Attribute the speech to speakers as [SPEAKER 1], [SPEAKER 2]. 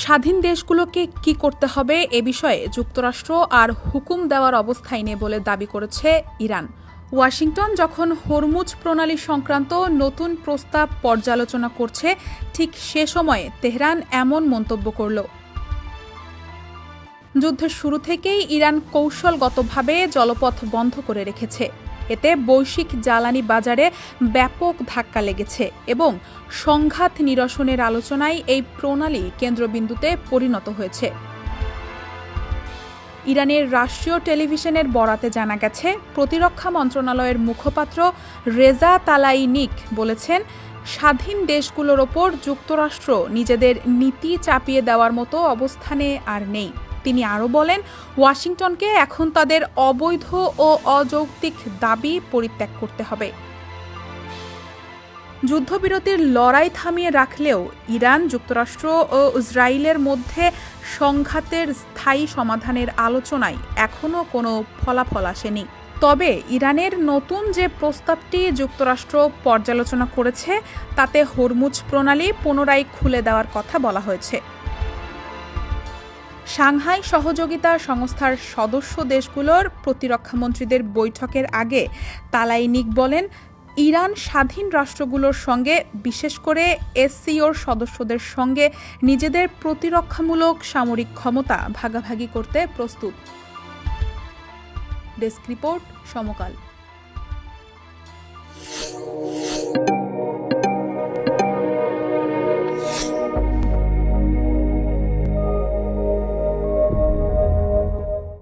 [SPEAKER 1] স্বাধীন দেশগুলোকে কি করতে হবে এ বিষয়ে যুক্তরাষ্ট্র আর হুকুম দেওয়ার অবস্থায় নেই বলে দাবি করেছে ইরান। ওয়াশিংটন যখন হরমুজ প্রণালী সংক্রান্ত নতুন প্রস্তাব পর্যালোচনা করছে, ঠিক সে সময়ে তেহরান এমন মন্তব্য করল। যুদ্ধের শুরু থেকেই ইরান কৌশলগতভাবে জলপথ বন্ধ করে রেখেছে। এতে বৈশ্বিক জ্বালানি বাজারে ব্যাপক ধাক্কা লেগেছে এবং সংঘাত নিরসনের আলোচনায় এই প্রণালী কেন্দ্রবিন্দুতে পরিণত হয়েছে। ইরানের রাষ্ট্রীয় টেলিভিশনের বরাতে জানা গেছে, প্রতিরক্ষা মন্ত্রণালয়ের মুখপাত্র রেজা তালাইনিক বলেছেন, স্বাধীন দেশগুলোর ওপর যুক্তরাষ্ট্র নিজেদের নীতি চাপিয়ে দেওয়ার মতো অবস্থানে আর নেই। তিনি আরও বলেন, ওয়াশিংটনকে এখন তাদের অবৈধ ও অযৌক্তিক দাবি পরিত্যাগ করতে হবে। যুদ্ধবিরতির লড়াই থামিয়ে রাখলেও ইরান, যুক্তরাষ্ট্র ও ইসরায়েলের মধ্যে সংঘাতের স্থায়ী সমাধানের আলোচনায় এখনও কোনো ফলাফল আসেনি। তবে ইরানের নতুন যে প্রস্তাবটি যুক্তরাষ্ট্র পর্যালোচনা করেছে, তাতে হরমুজ প্রণালী পুনরায় খুলে দেওয়ার কথা বলা হয়েছে। সাংহাই সহযোগিতা সংস্থার সদস্য দেশগুলোর প্রতিরক্ষামন্ত্রীদের বৈঠকের আগে তালাইনিক বলেন, ইরান স্বাধীন রাষ্ট্রগুলোর সঙ্গে, বিশেষ করে এসসিওর সদস্যদের সঙ্গে নিজেদের প্রতিরক্ষামূলক সামরিক ক্ষমতা ভাগাভাগি করতে প্রস্তুত। ডেস্ক রিপোর্ট, সমকাল।